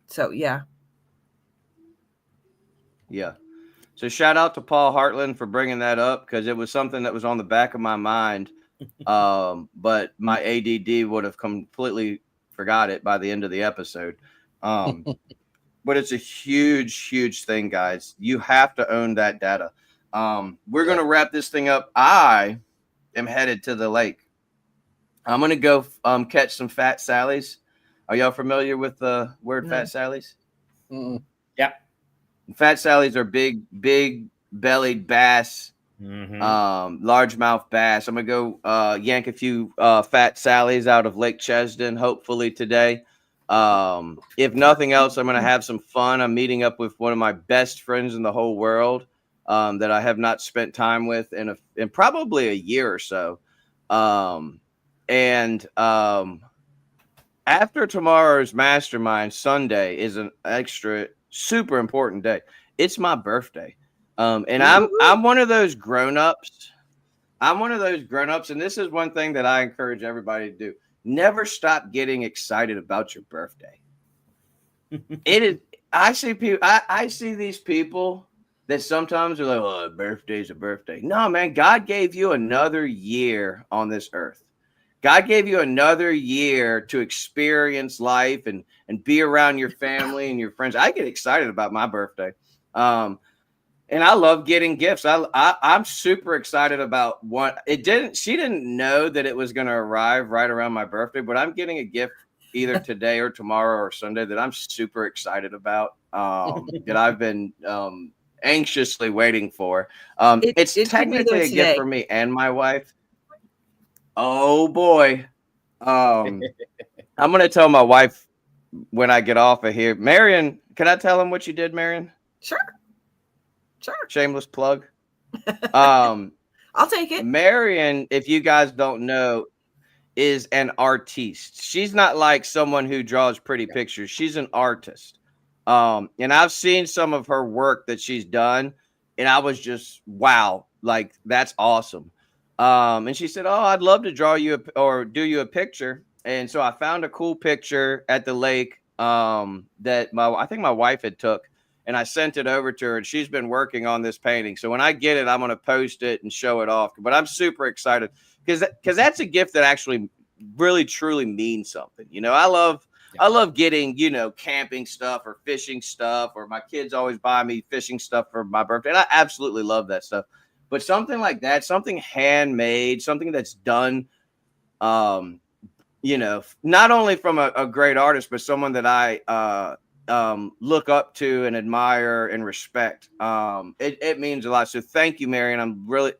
So yeah. So shout out to Paul Hartland for bringing that up, because it was something that was on the back of my mind. But my ADD would have completely forgot it by the end of the episode. But it's a huge, huge thing, guys. You have to own that data. We're going to wrap this thing up. I am headed to the lake. I'm going to go catch some Fat Sallies. Are y'all familiar with the word Fat Sallies? Yeah. Fat Sallies are big bellied bass, largemouth bass. I'm going to go yank a few Fat Sallies out of Lake Chesden, hopefully today. If nothing else, I'm going to have some fun. I'm meeting up with one of my best friends in the whole world that I have not spent time with in probably a year or so. After tomorrow's mastermind, Sunday is an extra super important day. It's my birthday. And I'm one of those grown-ups. And this is one thing that I encourage everybody to do. Never stop getting excited about your birthday. I see these people that sometimes are like, oh, a birthday's a birthday. No, man, God gave you another year on this earth. God gave you another year to experience life and be around your family and your friends. I get excited about my birthday. And I love getting gifts. I'm super excited about one. She didn't know that it was going to arrive right around my birthday, but I'm getting a gift either today or tomorrow or Sunday that I'm super excited about, that I've been anxiously waiting for. It's technically a gift for me and my wife. Oh boy. I'm going to tell my wife when I get off of here. Marion, can I tell him what you did, Marion? Sure. Shameless plug. I'll take it. Marion, if you guys don't know, is an artiste. She's not like someone who draws pretty pictures. She's an artist. And I've seen some of her work that she's done, and I was just, wow, like, that's awesome. And she said, oh, I'd love to draw you or do you a picture. And so I found a cool picture at the lake that I think my wife had took. And I sent it over to her, and she's been working on this painting. So when I get it, I'm going to post it and show it off. But I'm super excited because that's a gift that actually really, truly means something. You know, I love getting, camping stuff or fishing stuff, or my kids always buy me fishing stuff for my birthday. And I absolutely love that stuff. But something like that, something handmade, something that's done, not only from a great artist, but someone that I look up to and admire and respect. It means a lot. So thank you, Marion. I'm really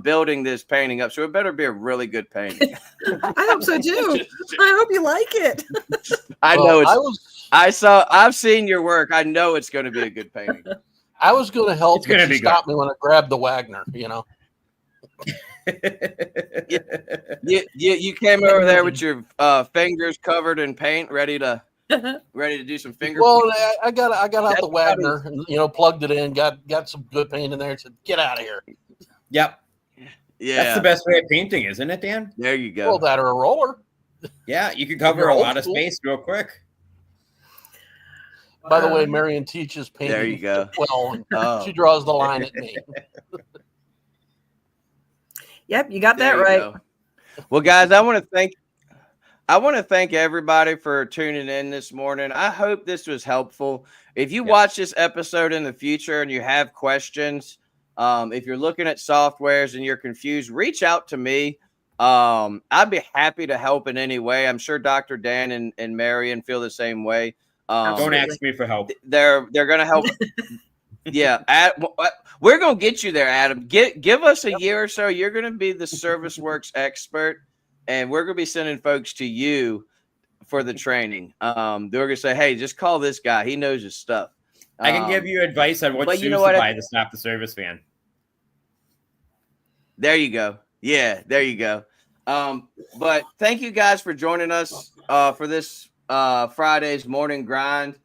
building this painting up, so it better be a really good painting. I hope so too. I hope you like it. I've seen your work. I know it's going to be a good painting. I was going to help, but you stopped me when I grabbed the Wagner. You came over there with your fingers covered in paint, ready to do some finger. Well, I got out the Wagner and plugged it in, got some good paint in there, and said, "Get out of here." Yep. Yeah, that's the best way of painting, isn't it, Dan? There you go. Well, that or a roller. Yeah, you could cover a lot of space real quick. By the way, Marion teaches painting. There you go. Well, she draws the line at me. Yep, you got that right. Go. Well, guys, I want to thank everybody for tuning in this morning. I hope this was helpful. If you watch this episode in the future and you have questions, if you're looking at softwares and you're confused, reach out to me. I'd be happy to help in any way. I'm sure Dr. Dan and Marion feel the same way. Don't ask me for help. They're going to help. Yeah, we're going to get you there, Adam. Give us a year or so. You're going to be the ServiceWorks expert, and we're going to be sending folks to you for the training. They're going to say, hey, just call this guy. He knows his stuff. I can give you advice on what shoes to buy to stop the service van. There you go. Yeah, there you go. But thank you guys for joining us for this Friday's morning grind.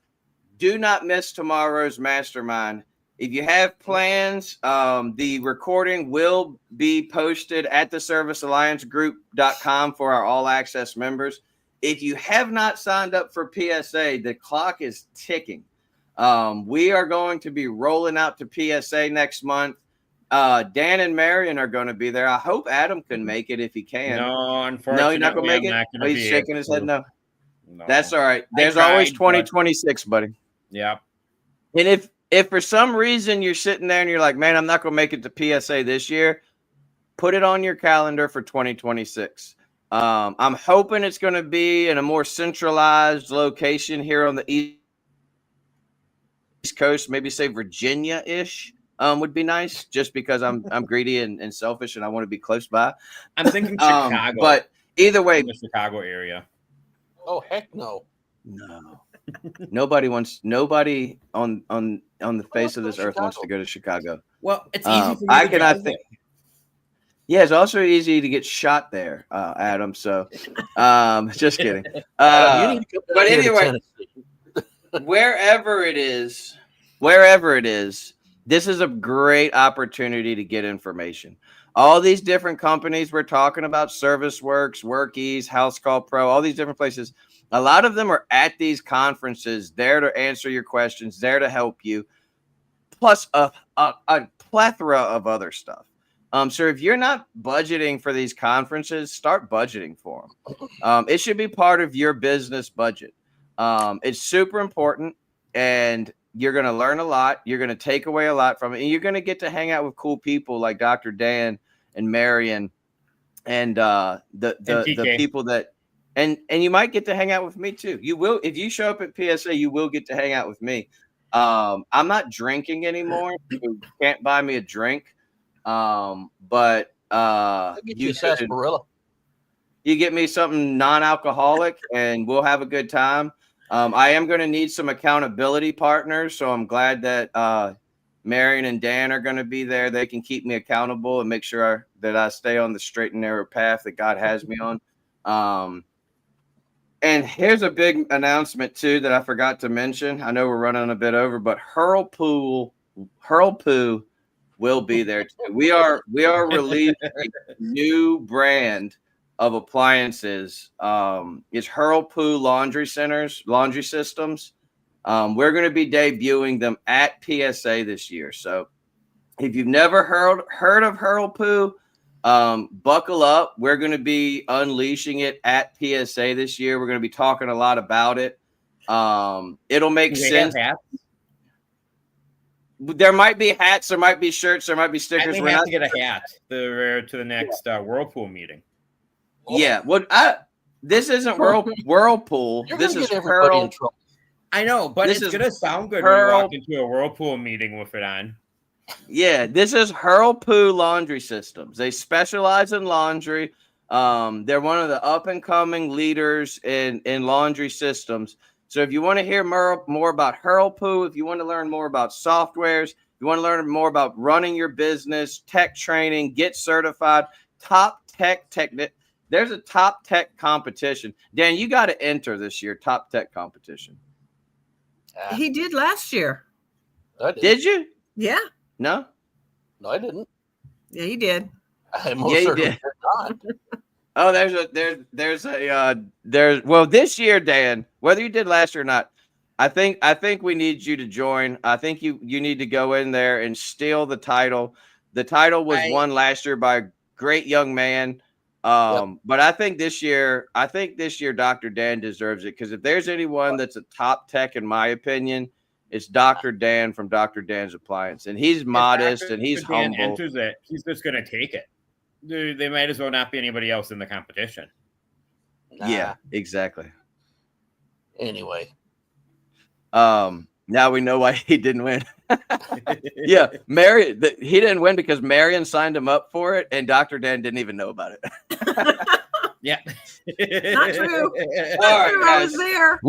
Do not miss tomorrow's mastermind. If you have plans, the recording will be posted at the servicealliancegroup.com for our all access members. If you have not signed up for PSA, the clock is ticking. We are going to be rolling out to PSA next month. Dan and Marion are going to be there. I hope Adam can make it if he can. No, unfortunately, no, you're not going to make it. Oh, he's shaking his head. No, that's all right. There's always 2026, buddy. Yeah. And if for some reason you're sitting there and you're like, man, I'm not going to make it to PSA this year, put it on your calendar for 2026. I'm hoping it's going to be in a more centralized location here on the East Coast, maybe say Virginia-ish. Would be nice, just because I'm greedy and selfish and I want to be close by. I'm thinking Chicago, but either way, the Chicago area. Oh heck no! Nobody on the face of this earth wants to go to Chicago. Well, it's easy for me I cannot think. Yeah, it's also easy to get shot there, Adam. So, just kidding. But anyway, wherever it is, this is a great opportunity to get information. All these different companies we're talking about, ServiceWorks, Workiz, House Call Pro, all these different places, a lot of them are at these conferences, there to answer your questions, there to help you, plus a plethora of other stuff. So if you're not budgeting for these conferences, start budgeting for them. It should be part of your business budget. It's super important, and you're going to learn a lot. You're going to take away a lot from it. And you're going to get to hang out with cool people like Dr. Dan and Marion and the people that, and you might get to hang out with me too. You will, if you show up at PSA, you will get to hang out with me. I'm not drinking anymore. So you can't buy me a drink. But you get me something non-alcoholic and we'll have a good time. I am going to need some accountability partners, so I'm glad that Marion and Dan are going to be there. They can keep me accountable and make sure that I stay on the straight and narrow path that God has me on. And here's a big announcement, too, that I forgot to mention. I know we're running a bit over, but Hurlpoo will be there, too. We are releasing a new brand of appliances. It's Hurlpoo laundry systems. We're going to be debuting them at PSA this year. So if you've never heard of Hurlpoo, buckle up. We're going to be unleashing it at PSA this year. We're going to be talking a lot about it. It'll make sense. There might be hats, there might be shirts, there might be stickers. We have to get a hat to the next Whirlpool meeting. Yeah, this isn't Whirlpool. This is I know, but it's going to sound good when you walk into a Whirlpool meeting with it on. Yeah, this is Whirlpool Laundry Systems. They specialize in laundry. They're one of the up-and-coming leaders in laundry systems. So if you want to hear more about Whirlpool, if you want to learn more about softwares, if you want to learn more about running your business, tech training, get certified, top tech. There's a top tech competition. Dan, you got to enter this year, top tech competition. He did last year. Did you? Yeah. No, I didn't. Yeah, he did. I most certainly did not. Oh, well, this year, Dan, whether you did last year or not, I think we need you to join. I think you need to go in there and steal the title. The title was won last year by a great young man. But I think this year, Dr. Dan deserves it, because if there's anyone that's a top tech, in my opinion, it's Dr. Dan from Dr. Dan's Appliance, and he's modest and he's humble. Enters it, he's just going to take it. They might as well not be anybody else in the competition. Nah. Yeah, exactly. Anyway, now we know why he didn't win. Yeah, he didn't win because Marion signed him up for it, and Dr. Dan didn't even know about it. Yeah, not true. All right, guys. I was there.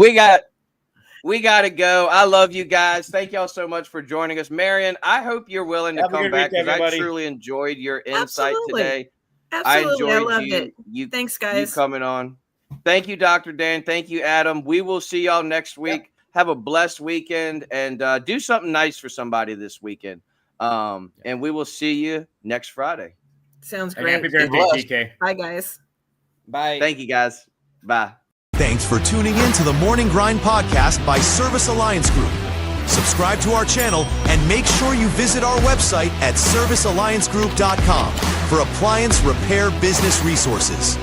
We got to go. I love you guys. Thank y'all so much for joining us. Marion, I hope you're willing to come back, because I truly enjoyed your insight today. Absolutely. I loved enjoyed it. Thanks, guys. You coming on. Thank you, Dr. Dan. Thank you, Adam. We will see y'all next week. Yep. Have a blessed weekend, and do something nice for somebody this weekend. And we will see you next Friday. Sounds great. Happy birthday, TK. Bye, guys. Bye. Thank you, guys. Bye. Thanks for tuning in to the Morning Grind podcast by Service Alliance Group. Subscribe to our channel and make sure you visit our website at servicealliancegroup.com for appliance repair business resources.